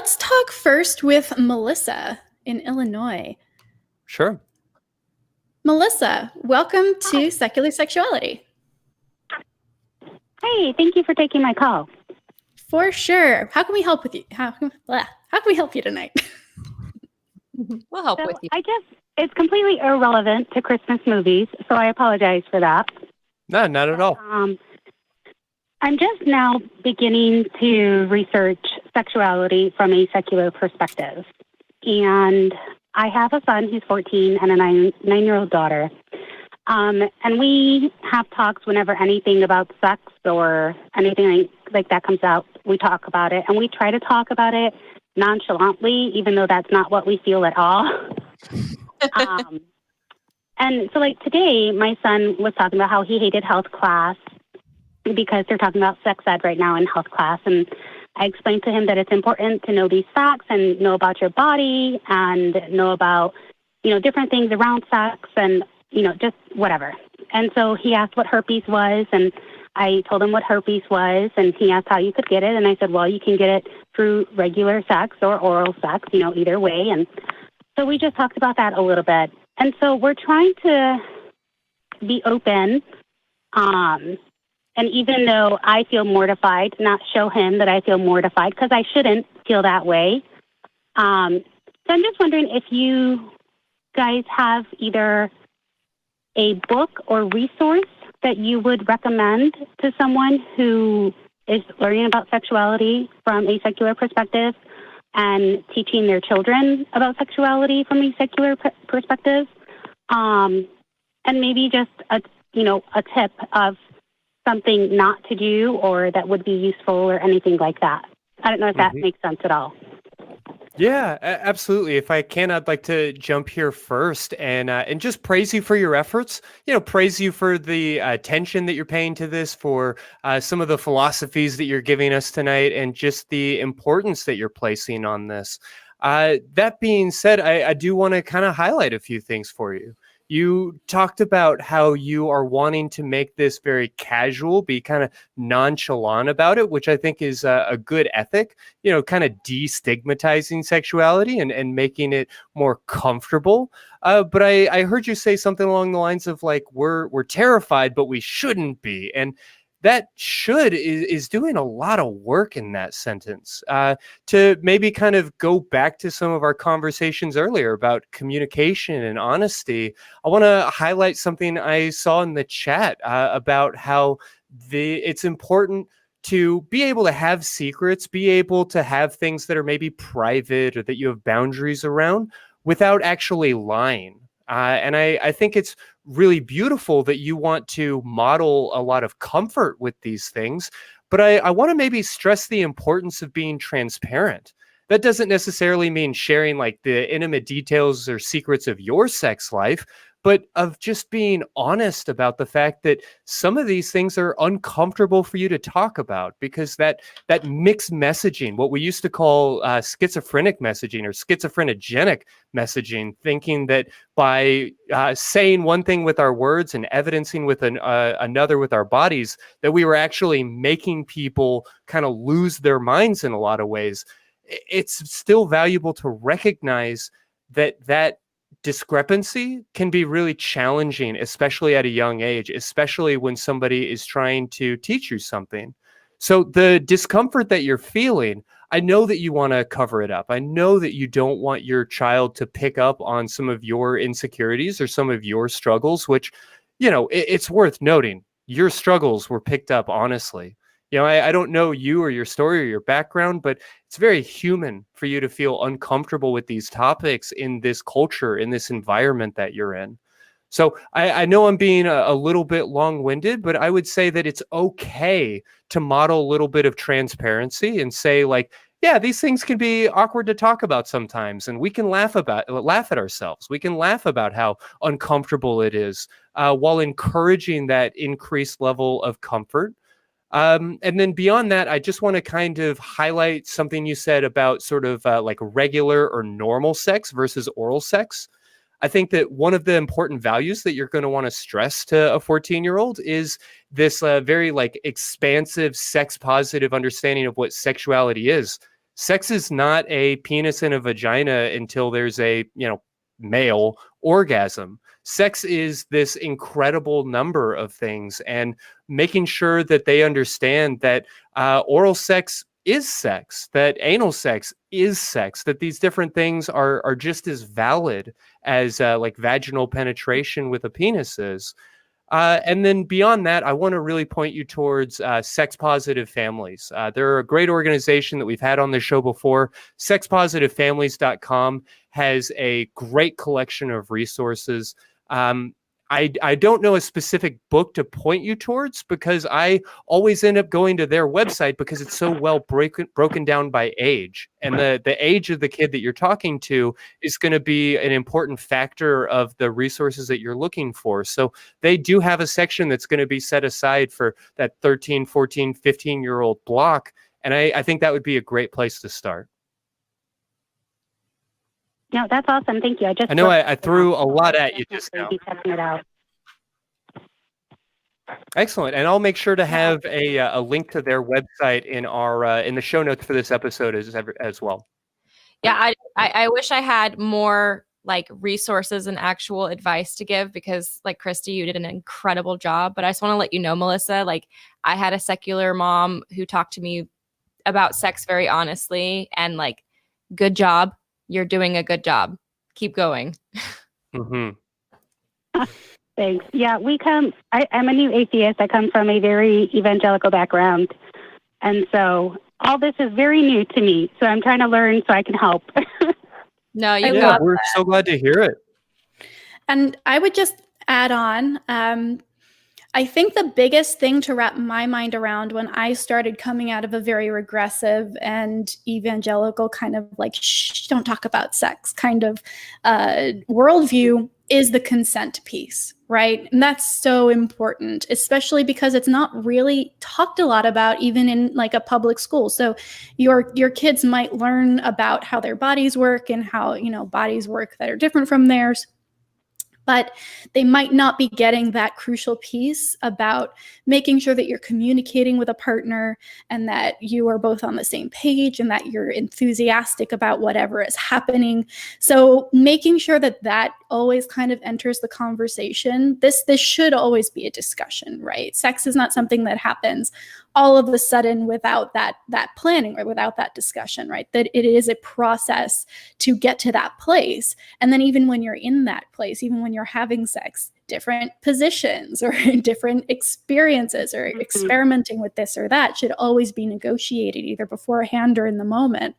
Let's talk first with Melissa in Illinois. Sure. Melissa, welcome to Hi. Secular Sexuality. Hey, thank you for taking my call. For sure. How can we help with you? How can we help you tonight? We'll help So with you. it's completely irrelevant to Christmas movies, so I apologize for that. No, not at all. I'm just now beginning to research sexuality from a secular perspective. And I have a son who's 14 and a nine-year-old daughter. And we have talks whenever anything about sex or anything like that comes out. We talk about it, and we try to talk about it nonchalantly, even though that's not what we feel at all. And so, like today, my son was talking about how he hated health class because they're talking about sex ed right now in health class. And I explained to him that it's important to know these facts and know about your body and know about, different things around sex and, just whatever. And so he asked what herpes was, and I told him what herpes was, and he asked how you could get it. And I said, well, you can get it through regular sex or oral sex, either way. And so we just talked about that a little bit. And so we're trying to be open. And even though I feel mortified, not show him that I feel mortified, because I shouldn't feel that way. So I'm just wondering if you guys have either a book or resource that you would recommend to someone who is learning about sexuality from a secular perspective and teaching their children about sexuality from a secular perspective. And maybe just a tip of something not to do or that would be useful or anything like that. I don't know if that makes sense at all. Yeah, absolutely. If I can, I'd like to jump here first and just praise you for your efforts. Praise you for the attention that you're paying to this, for some of the philosophies that you're giving us tonight, and just the importance that you're placing on this. That being said, I do want to kind of highlight a few things for you. You talked about how you are wanting to make this very casual, be kind of nonchalant about it, which I think is a good ethic, kind of destigmatizing sexuality and making it more comfortable. But I heard you say something along the lines of like, we're terrified, but we shouldn't be. And that should is doing a lot of work in that sentence. To maybe kind of go back to some of our conversations earlier about communication and honesty, I want to highlight something I saw in the chat about how it's important to be able to have secrets, be able to have things that are maybe private or that you have boundaries around without actually lying. And I think it's really beautiful that you want to model a lot of comfort with these things. But I want to maybe stress the importance of being transparent. That doesn't necessarily mean sharing like the intimate details or secrets of your sex life, but of just being honest about the fact that some of these things are uncomfortable for you to talk about, because that mixed messaging, what we used to call schizophrenic messaging or schizophrenogenic messaging, thinking that by saying one thing with our words and evidencing with another with our bodies, that we were actually making people kind of lose their minds in a lot of ways. It's still valuable to recognize that discrepancy can be really challenging, especially at a young age, especially when somebody is trying to teach you something. So the discomfort that you're feeling, I know that you want to cover it up. I know that you don't want your child to pick up on some of your insecurities or some of your struggles, which, it's worth noting. Your struggles were picked up honestly. I don't know you or your story or your background, but it's very human for you to feel uncomfortable with these topics in this culture, in this environment that you're in. So I know I'm being a little bit long-winded, but I would say that it's okay to model a little bit of transparency and say like, yeah, these things can be awkward to talk about sometimes, and we can laugh at ourselves. We can laugh about how uncomfortable it is, while encouraging that increased level of comfort. And then beyond that, I just want to kind of highlight something you said about sort of like regular or normal sex versus oral sex. I think that one of the important values that you're going to want to stress to a 14-year-old is this very like expansive, sex positive understanding of what sexuality is. Sex is not a penis and a vagina until there's a, male orgasm. Sex is this incredible number of things, and making sure that they understand that oral sex is sex, that anal sex is sex, that these different things are just as valid as like vaginal penetration with a penis is. And then beyond that, I want to really point you towards sex positive families. They're a great organization that we've had on the show before. Sexpositivefamilies.com has a great collection of resources. I don't know a specific book to point you towards, because I always end up going to their website because it's so well broken down by age. And the age of the kid that you're talking to is going to be an important factor of the resources that you're looking for. So they do have a section that's going to be set aside for that 13, 14, 15-year-old block. And I think that would be a great place to start. No, that's awesome. Thank you. I know I threw a lot at you just now. Be checking it out. Excellent. And I'll make sure to have a link to their website in our in the show notes for this episode as well. Yeah, I wish I had more like resources and actual advice to give, because like Christy, you did an incredible job. But I just want to let you know, Melissa, like I had a secular mom who talked to me about sex very honestly, and like, good job. You're doing a good job. Keep going. Mm-hmm. Thanks. Yeah, I'm a new atheist. I come from a very evangelical background. And so all this is very new to me. So I'm trying to learn so I can help. No, we're so glad to hear it. And I would just add on, I think the biggest thing to wrap my mind around when I started coming out of a very regressive and evangelical kind of like, shh, don't talk about sex kind of worldview is the consent piece, right? And that's so important, especially because it's not really talked a lot about even in like a public school. So your kids might learn about how their bodies work and how, bodies work that are different from theirs. But they might not be getting that crucial piece about making sure that you're communicating with a partner and that you are both on the same page and that you're enthusiastic about whatever is happening. So making sure that that always kind of enters the conversation. This should always be a discussion, right? Sex is not something that happens all of a sudden without that planning or without that discussion, right? That it is a process to get to that place. And then even when you're in that place, even when you're having sex, different positions or different experiences or experimenting with this or that should always be negotiated either beforehand or in the moment.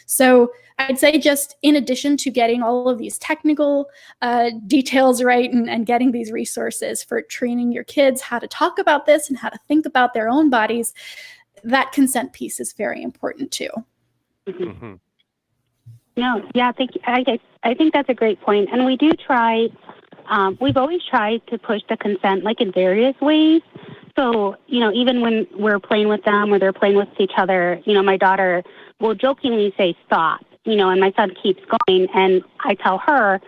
So I'd say just in addition to getting all of these technical details right and getting these resources for training your kids how to talk about this and how to think about their own bodies, that consent piece is very important too. Mm-hmm. No, yeah, thank you. I think that's a great point. And we do try, we've always tried to push the consent like in various ways. So, even when we're playing with them or they're playing with each other, my daughter will jokingly say stop, and my son keeps going. And I tell her,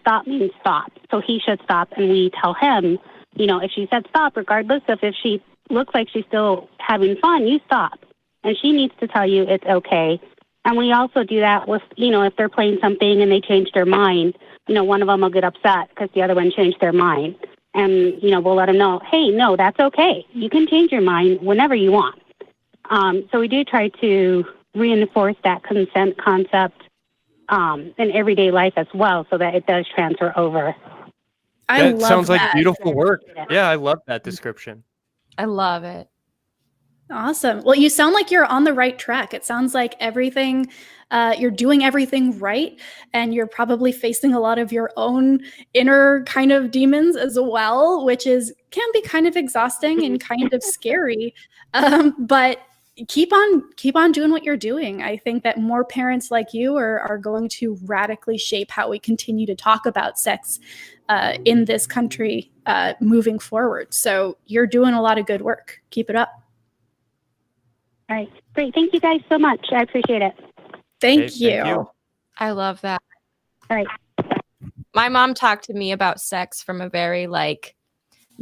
stop means stop. So he should stop. And we tell him, if she said stop, regardless of if she looks like she's still having fun, you stop. And she needs to tell you it's okay. And we also do that with, if they're playing something and they change their mind, one of them will get upset because the other one changed their mind. And, we'll let them know, hey, no, that's okay. You can change your mind whenever you want. So we do try to reinforce that consent concept in everyday life as well so that it does transfer over. That sounds like beautiful work. Yeah, I love that description. I love it. Awesome. Well, you sound like you're on the right track. It sounds like everything, you're doing everything right, and you're probably facing a lot of your own inner kind of demons as well, which can be kind of exhausting and kind of scary. But keep on doing what you're doing. I think that more parents like you are going to radically shape how we continue to talk about sex in this country moving forward. So you're doing a lot of good work. Keep it up. All right. Great. Thank you guys so much. I appreciate it. Thank you. I love that. All right. My mom talked to me about sex from a very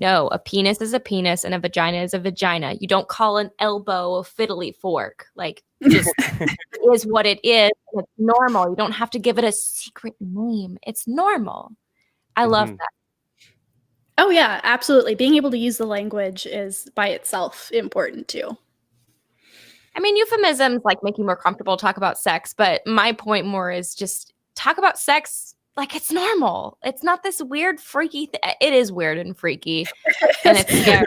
No, a penis is a penis and a vagina is a vagina. You don't call an elbow a fiddly fork. Like, just it is what it is. It's normal. You don't have to give it a secret name. It's normal. I love that. Oh, yeah, absolutely. Being able to use the language is by itself important too. I mean, euphemisms like make you more comfortable to talk about sex, but my point more is just talk about sex like it's normal. It's not this weird, freaky thing. It is weird and freaky, and it's scary.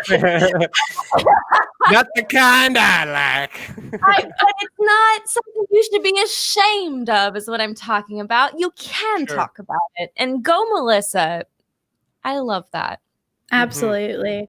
Not the kind I like. But it's not something you should be ashamed of, is what I'm talking about. You can talk about it. And go, Melissa. I love that. Absolutely.